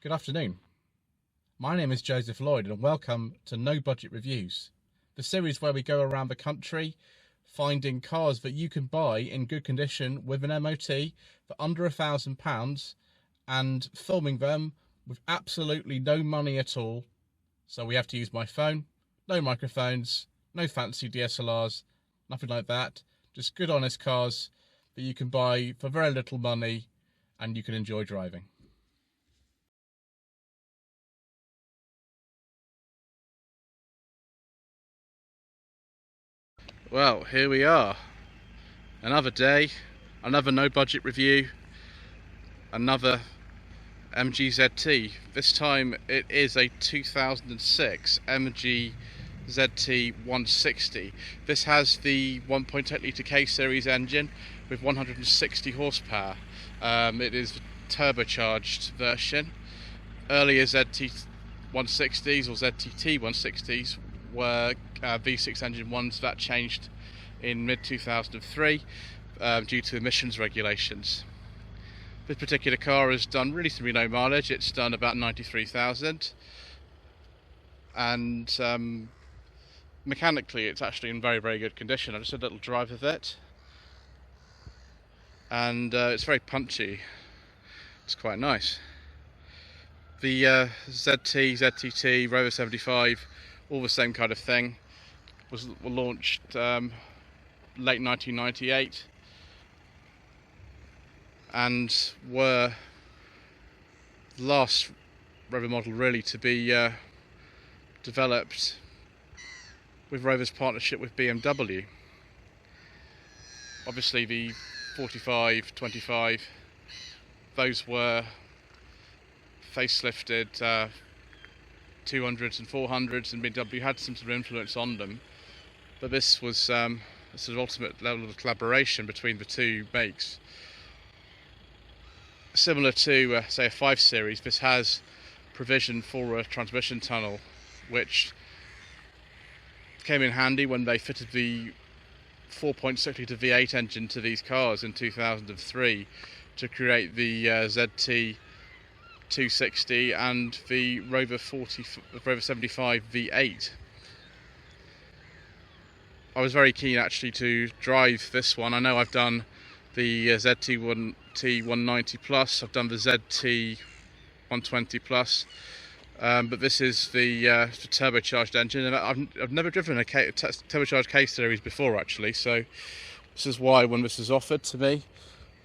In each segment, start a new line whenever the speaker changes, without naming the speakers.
Good afternoon. My name is Joseph Lloyd and welcome to No Budget Reviews, the series where we go around the country finding cars that you can buy in good condition with an MOT for under £1,000 and filming them with absolutely no money at all. So we have to use my phone, no microphones, no fancy DSLRs, nothing like that. Just good honest cars that you can buy for very little money and you can enjoy driving. Well, here we are. Another day, another no budget review, another MG ZT. This time it is a 2006 MG ZT 160. This has the 1.8 litre K series engine with 160 horsepower. It is the turbocharged version. Earlier ZT 160s or ZTT 160s were V6 engine ones that changed in mid-2003 due to emissions regulations. This particular car has done reasonably low mileage. It's done about 93,000, and mechanically it's actually in very, very good condition. I just had a little drive of it, and it's very punchy. It's quite nice. The ZT, ZTT, Rover 75, all the same kind of thing, were launched late 1998 and were the last Rover model really to be developed with Rover's partnership with BMW. Obviously the 45, 25, those were facelifted 200s and 400s, and BMW had some sort of influence on them, but this was a sort of ultimate level of collaboration between the two makes. Similar to say a 5 Series, this has provision for a transmission tunnel, which came in handy when they fitted the 4.6 litre V8 engine to these cars in 2003 to create the ZT 260 and the Rover 75 V8. I was very keen actually to drive this one. I know I've done the ZT 190 Plus, I've done the ZT 120 Plus, but this is the turbocharged engine, and I've never driven a turbocharged K series before actually, so this is why when this was offered to me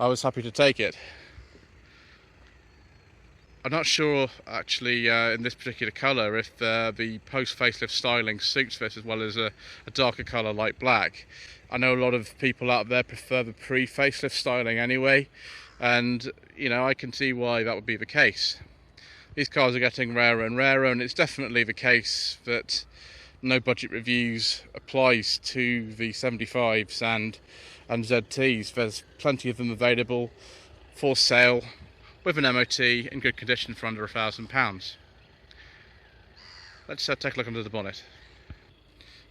I was happy to take it. I'm not sure actually in this particular colour if the post-facelift styling suits this as well as a darker colour like black. I know a lot of people out there prefer the pre-facelift styling anyway, and you know, I can see why that would be the case. These cars are getting rarer and rarer, and it's definitely the case that No Budget Reviews applies to the 75s and ZTs. There's plenty of them available for sale with an MOT in good condition for under £1,000. Let's take a look under the bonnet.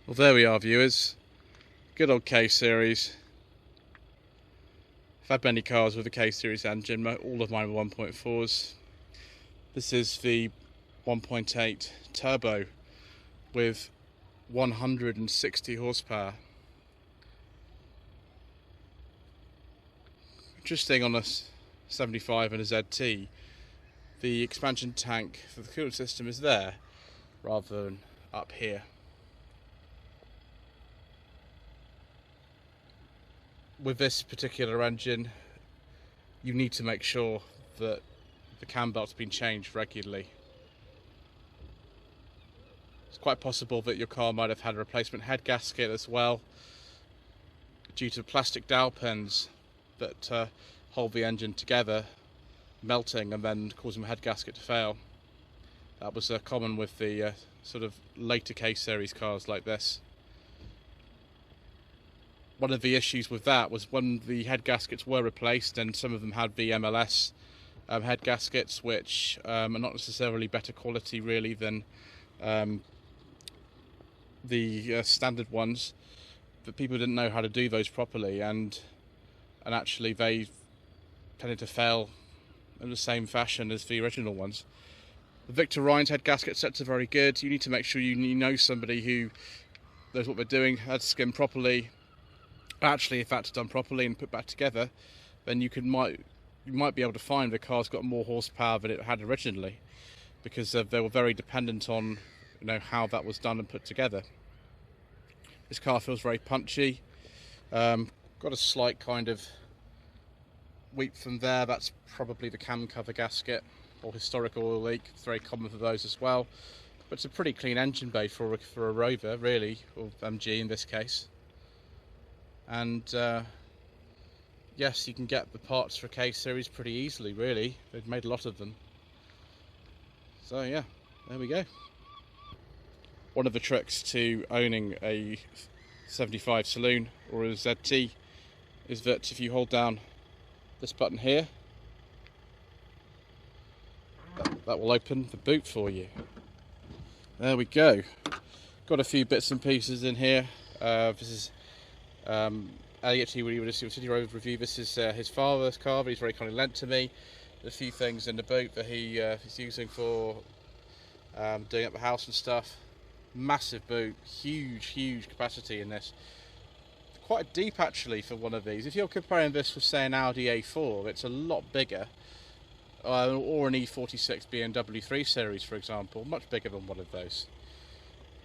Well, there we are, viewers. Good old K series. I've had many cars with a K series engine. All of mine were 1.4s. This is the 1.8 turbo with 160 horsepower. Interesting on a 75 and a ZT, the expansion tank for the coolant system is there rather than up here. With this particular engine, you need to make sure that the cam belt's been changed regularly. It's quite possible that your car might have had a replacement head gasket as well, due to plastic dowel pins that hold the engine together melting and then causing the head gasket to fail. That was common with the sort of later K series cars like this. One of the issues with that was when the head gaskets were replaced, and some of them had the MLS head gaskets, which are not necessarily better quality really than the standard ones, but people didn't know how to do those properly, and actually they tended to fail in the same fashion as the original ones. The Victor Ryan's head gasket sets are very good. You need to make sure you know somebody who knows what they're doing, had skimmed properly. Actually, if that's done properly and put back together, then you might be able to find the car's got more horsepower than it had originally, because they were very dependent on how that was done and put together. This car feels very punchy. Got a slight kind of weep from there. That's probably the cam cover gasket or historical oil leak. It's very common for those as well. But it's a pretty clean engine bay for a Rover, really, or MG in this case. And yes, you can get the parts for K series pretty easily, really. They've made a lot of them. So yeah, there we go. One of the tricks to owning a 75 saloon or a ZT is that if you hold down this button here, that will open the boot for you. There we go. Got a few bits and pieces in here. This is Elliot, he would have seen a City Road review. This is his father's car, but he's very kindly lent to me. There's a few things in the boot that he is using for doing up the house and stuff. Massive boot, huge capacity in this. Quite deep actually for one of these. If you're comparing this with say an Audi A4, it's a lot bigger. Or an E46 BMW 3 Series, for example, much bigger than one of those.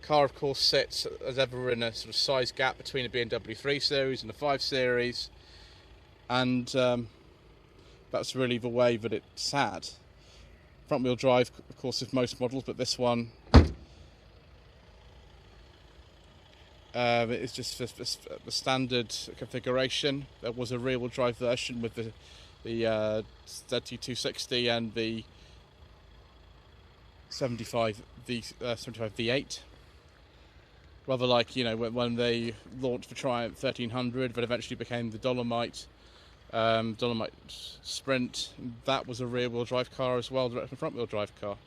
Car, of course, sits as ever in a sort of size gap between a BMW 3 Series and a 5 Series, and that's really the way that it sat. Front-wheel drive, of course, is most models, but this one it's just the standard configuration. There was a rear-wheel drive version with the ZT260 and the 75 V8. Rather like, when they launched the Triumph 1300, that eventually became the Dolomite Sprint. That was a rear-wheel drive car as well, direct from front-wheel drive car.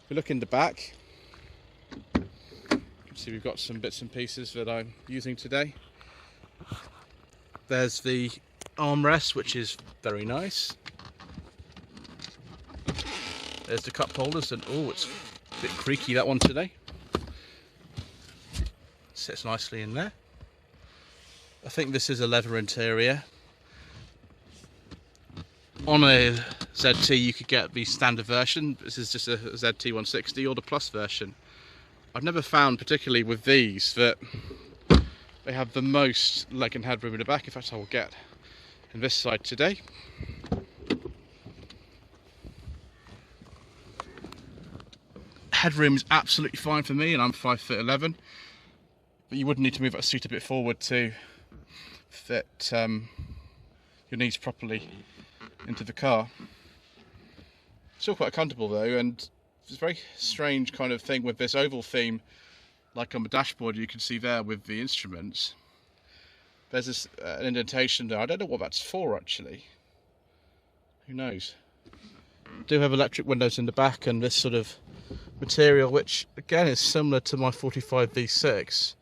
If we look in the back, you can see we've got some bits and pieces that I'm using today. There's the armrest, which is very nice. There's the cup holders, and oh, it's a bit creaky, that one today. Sits nicely in there. I think this is a leather interior. On a ZT you could get the standard version. This is just a ZT160 or the Plus version. I've never found, particularly with these, that they have the most leg and headroom in the back. In fact, I will get in this side today. Headroom is absolutely fine for me, and I'm 5'11", but you would need to move that seat a bit forward to fit your knees properly into the car. Still quite comfortable though, and it's a very strange kind of thing with this oval theme, like on the dashboard you can see there with the instruments. There's this an indentation there. I don't know what that's for actually. Who knows? Do have electric windows in the back, and this sort of material, which again is similar to my 45 V6.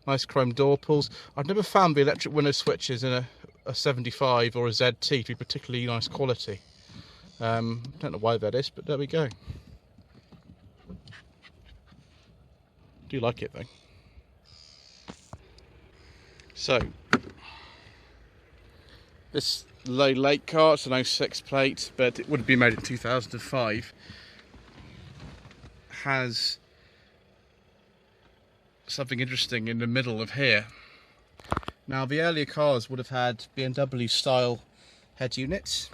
Nice chrome door pulls. I've never found the electric window switches in a 75 or a ZT to be particularly nice quality. Don't know why that is, but there we go. Do like it though. So this Lloyd late car, it's an 06 plate, but it would have been made in 2005. Has something interesting in the middle of here. Now the earlier cars would have had BMW style head units,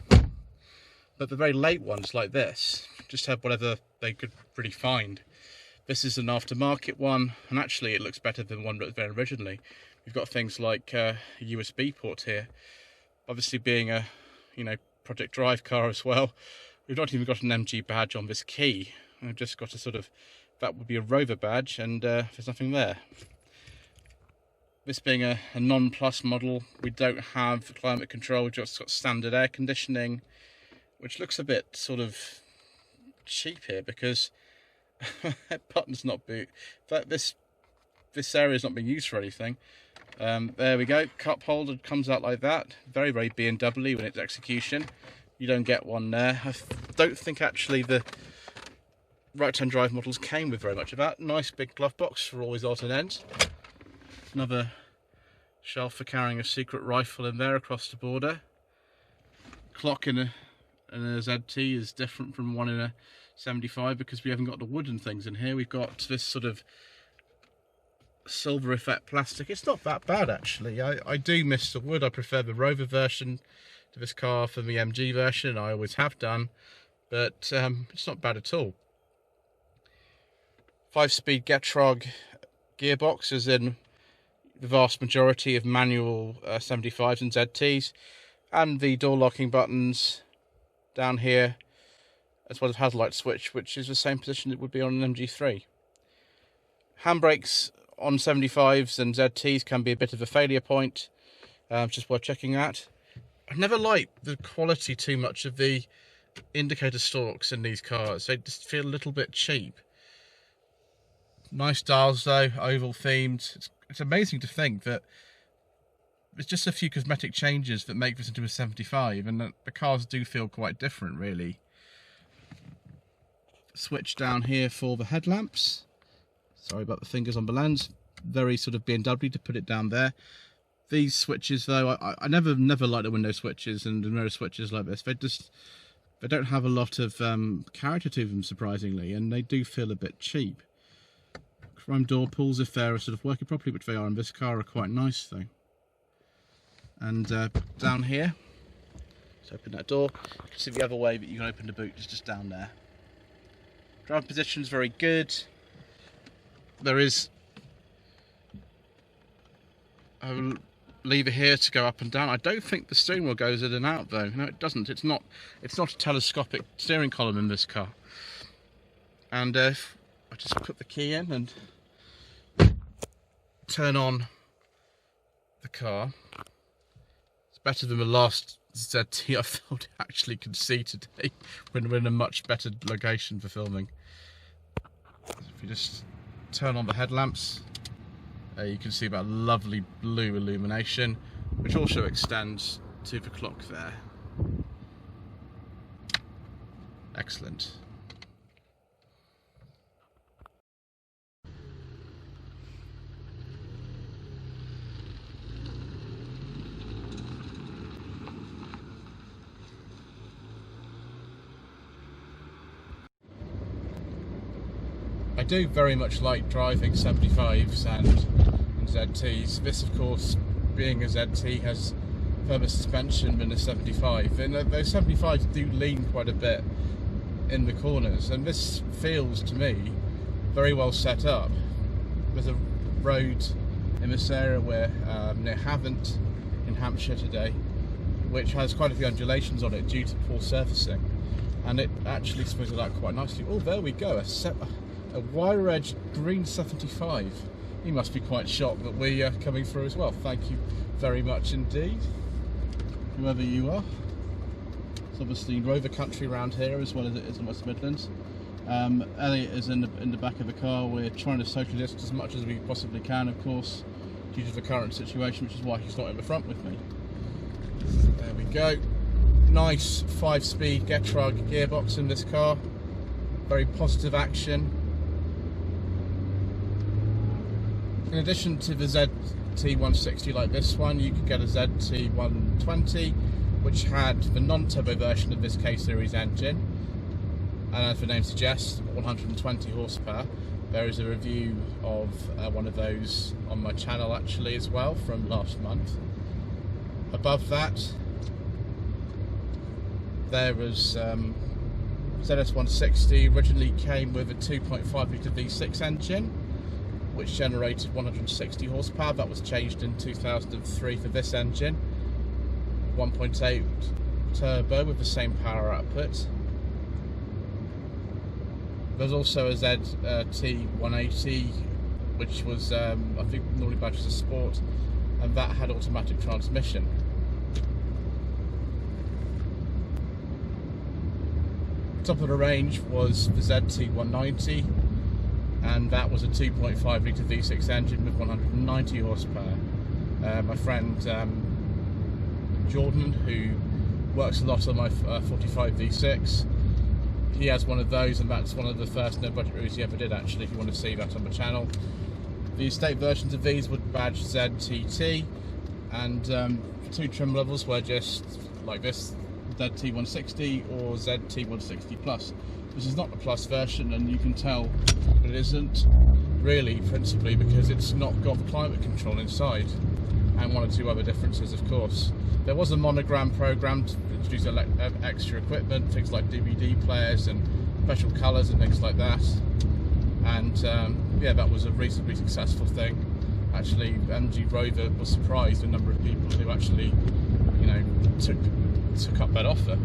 but the very late ones like this just had whatever they could really find. This is an aftermarket one, and actually it looks better than one that was there originally. We've got things like a USB port here. Obviously being a Project Drive car as well, we've not even got an MG badge on this key. I've just got a sort of, that would be a Rover badge, and there's nothing there. This being a non-plus model, we don't have climate control, we've just got standard air conditioning, which looks a bit sort of cheap here because that button's not boot. In fact, this area is not being used for anything. There we go, cup holder comes out like that. Very, very BMW in its execution. You don't get one there. I don't think actually the right-hand drive models came with very much of that. Nice big glove box for all his odds and ends. Another shelf for carrying a secret rifle in there across the border. Clock in a ZT is different from one in a 75 because we haven't got the wooden things in here. We've got this sort of silver effect plastic. It's not that bad actually. I do miss the wood. I prefer the Rover version to this car from the MG version. I always have done, but it's not bad at all. 5-speed Getrag gearbox is in the vast majority of manual 75s and ZTs, and the door locking buttons down here, as well as hazard light switch, which is the same position it would be on an MG3. Handbrakes on 75s and ZTs can be a bit of a failure point, just worth checking out. I never liked the quality too much of the indicator stalks in these cars. They just feel a little bit cheap. Nice dials though, oval themed. It's amazing to think that it's just a few cosmetic changes that make this into a 75, and the cars do feel quite different really. Switch down here for the headlamps. Sorry about the fingers on the lens. Very sort of BMW to put it down there. These switches though, I never like the window switches and the mirror switches like this. They don't have a lot of character to them, surprisingly, and they do feel a bit cheap. Chrome door pulls, if they're sort of working properly, which they are in this car, are quite nice though. And down here, let's open that door. You can see the other way that you can open the boot is just down there. Driving position is very good. There is a lever here to go up and down. I don't think the steering wheel goes in and out though. No, it doesn't. It's not a telescopic steering column in this car. And if I just put the key in and turn on the car, it's better than the last ZT I thought I actually could see today when we're in a much better location for filming. If you just turn on the headlamps, you can see that lovely blue illumination, which also extends to the clock there. Excellent. I do very much like driving 75s and ZTs. This, of course, being a ZT, has firmer suspension than a 75, and those 75s do lean quite a bit in the corners, and this feels to me very well set up. There's a road in this area where near Havant in Hampshire today, which has quite a few undulations on it due to poor surfacing, and it actually smooths it out quite nicely. Oh, there we go, a wire edge green 75. You must be quite shocked that we are coming through as well. Thank you very much indeed, whoever you are. It's obviously Rover country around here as well as it is in West Midlands. Elliot is in the back of the car. We're trying to social distance as much as we possibly can, of course, due to the current situation, which is why he's not in the front with me. There we go. Nice 5-speed Getrag gearbox in this car. Very positive action. In addition to the ZT160 like this one, you could get a ZT120, which had the non-turbo version of this K-series engine, and as the name suggests, 120 horsepower. There is a review of one of those on my channel actually as well from last month. Above that, there was ZS160, originally came with a 2.5 litre V6 engine, which generated 160 horsepower. That was changed in 2003 for this engine. 1.8 turbo with the same power output. There's also a ZT180, which was I think normally badged as a sport, and that had automatic transmission. Top of the range was the ZT190, and that was a 2.5 litre V6 engine with 190 horsepower. My friend Jordan, who works a lot on my 45 V6, he has one of those, and that's one of the first no budget reviews he ever did, actually, if you want to see that on the channel. The estate versions of these would badge ZTT, and two trim levels were just like this, ZT160 or ZT160 Plus. This is not the Plus version, and you can tell that it isn't really, principally because it's not got climate control inside, and one or two other differences, of course. There was a monogram programmed to introduce extra equipment, things like DVD players and special colours and things like that. And yeah, that was a reasonably successful thing. Actually, MG Rover was surprised the number of people who actually, you know, took up that offer.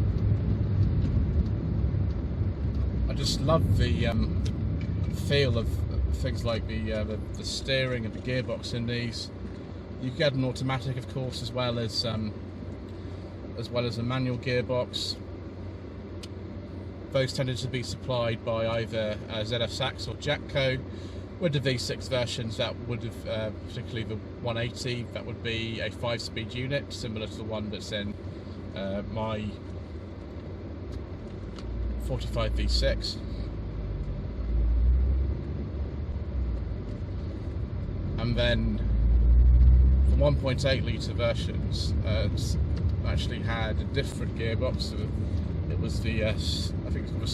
I just love the feel of things like the steering and the gearbox in these. You get an automatic, of course, as well as a manual gearbox. Those tended to be supplied by either ZF Sachs or Jetco. With the V6 versions, that would have, particularly the 180, that would be a 5-speed unit, similar to the one that's in my 45 V6. And then the 1.8 litre versions actually had a different gearbox. So it was the I think it's called a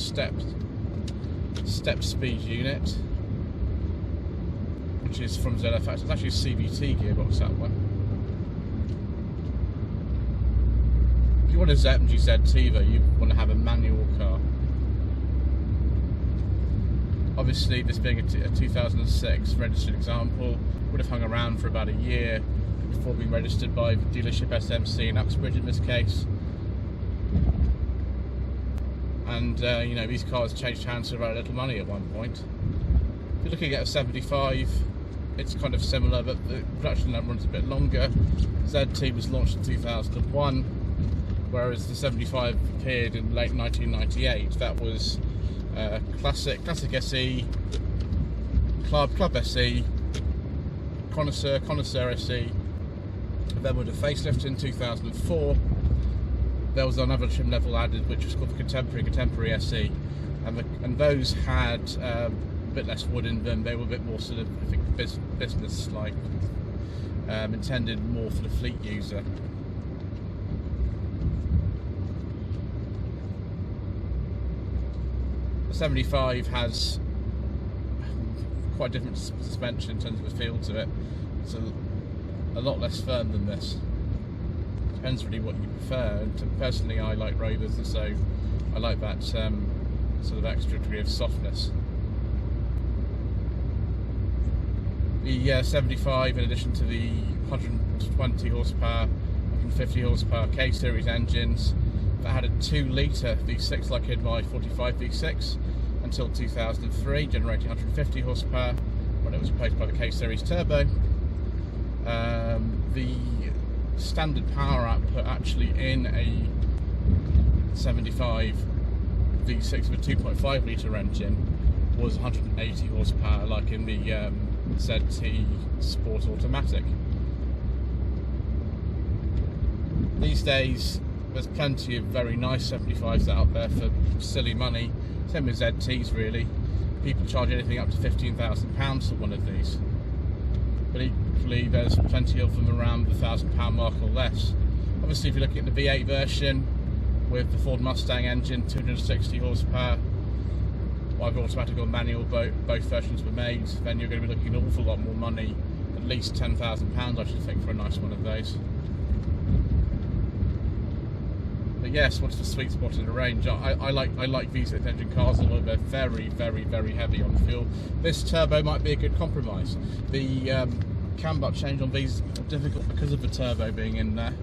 step speed unit, which is from ZF. It's actually a CVT gearbox, that one. If you want a MG ZT though, you want to have a manual car. Obviously, this being a 2006 registered example, would have hung around for about a year before being registered by the dealership SMC in Uxbridge in this case. And you know, these cars changed hands for very little money at one point. If you're looking at a 75, it's kind of similar, but the production run runs a bit longer. ZT was launched in 2001, whereas the 75 appeared in late 1998. That was classic SE, Club SE, Connoisseur SE. Then with a facelift in 2004, there was another trim level added, which was called the Contemporary SE, and those had a bit less wood in them. They were a bit more sort of, I think, business-like, intended more for the fleet user. The 75 has quite different suspension in terms of the feel to it. It's a lot less firm than this. Depends really what you prefer. Personally, I like Rovers, and so I like that sort of extra degree of softness. The 75, in addition to the 120 horsepower, 150 horsepower K-series engines, that had a 2 litre V6 like in my 45 V6 until 2003, generating 150 horsepower when it was replaced by the K-series turbo. The standard power output actually in a 75 V6 with a 2.5 litre engine was 180 horsepower, like in the ZT Sport Automatic. These days, there's plenty of very nice 75s out there for silly money. Same with ZTs, really. People charge anything up to £15,000 for one of these. But equally, there's plenty of them around the £1,000 mark or less. Obviously, if you're looking at the V8 version with the Ford Mustang engine, 260 horsepower, either automatic or manual, both versions were made, then you're going to be looking at an awful lot more money, at least £10,000 I should think, for a nice one of those. But yes, what's the sweet spot in the range? I like V6 engine cars, although they're very, very, very heavy on fuel. This turbo might be a good compromise. The cam butt change on these is difficult because of the turbo being in there.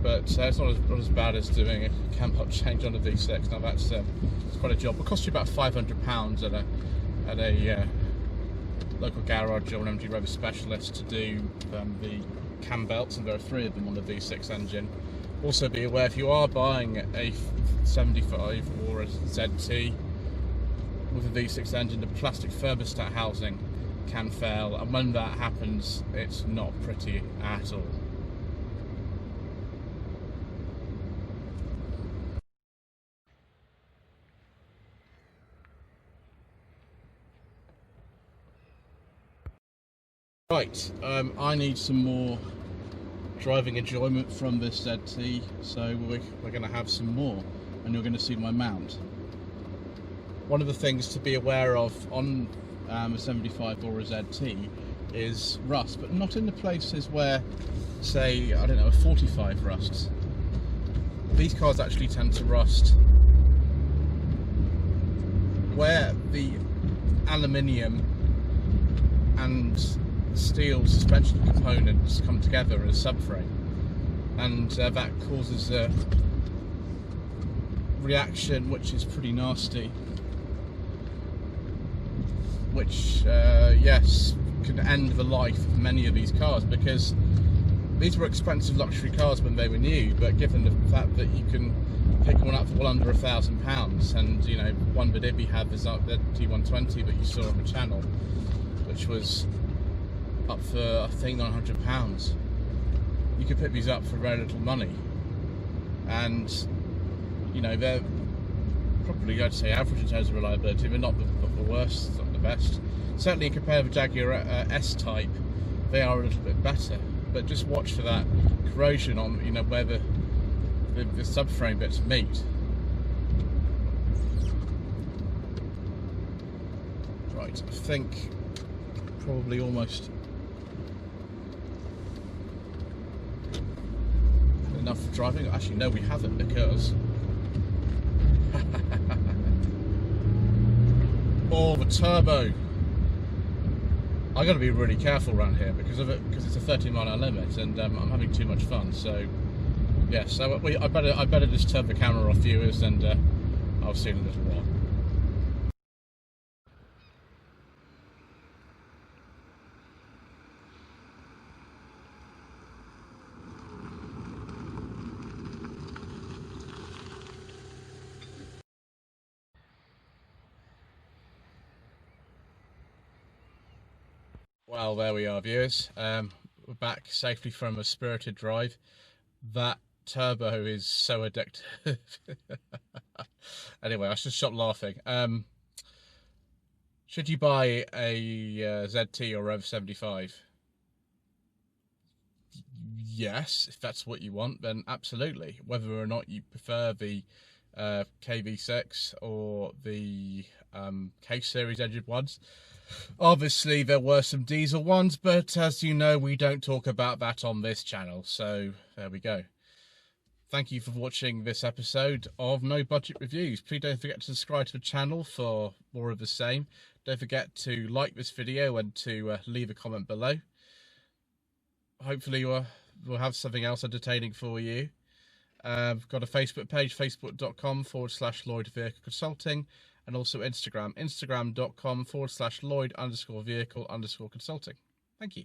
But it's not as bad as doing a cam butt change on a V6. Now that's it's quite a job. It costs you about £500 at a local garage or an MG Rover specialist to do the cam belts, and there are 3 of them on the V6 engine. Also be aware, if you are buying a 75 or a ZT with a V6 engine, the plastic thermostat housing can fail, and when that happens, it's not pretty at all. Right, I need some more driving enjoyment from this ZT, so we're going to have some more, and you're going to see my mount. One of the things to be aware of on a 75 or a ZT is rust, but not in the places where, say, I don't know, a 45 rusts. These cars actually tend to rust where the aluminium and steel suspension components come together as a subframe, and that causes a reaction which is pretty nasty, which yes, could end the life of many of these cars, because these were expensive luxury cars when they were new, but given the fact that you can pick one up for well under £1,000, and you know, one Bidibbi had the T120 that you saw on the channel, which was up for, I think, £900. You could pick these up for very little money, and you know, they're probably, I'd say, average in terms of reliability, but not the worst, not the best. Certainly compared with Jaguar S-Type, they are a little bit better, but just watch for that corrosion on, you know, where the subframe bits meet. Right, I think probably almost enough for driving. Actually, no, we haven't, because oh, the turbo. I got to be really careful around here because of it, because it's a 30-mile-an-hour limit, and I'm having too much fun. So yeah, so I better just turn the camera off, viewers, and I'll see you in a little while. Well, there we are, viewers. We're back safely from a spirited drive. That turbo is so addictive. Anyway, I should stop laughing. Should you buy a ZT or Rev 75? Yes, if that's what you want, then absolutely. Whether or not you prefer the KV6 or the K-Series engine ones. Obviously, there were some diesel ones, but as you know, we don't talk about that on this channel, so there we go. Thank you for watching this episode of No Budget Reviews. Please don't forget to subscribe to the channel for more of the same. Don't forget to like this video and to leave a comment below. Hopefully we'll have something else entertaining for you. I've got a Facebook page, facebook.com/Lloyd Vehicle Consulting, and also Instagram, instagram.com/Lloyd_vehicle_consulting. Thank you.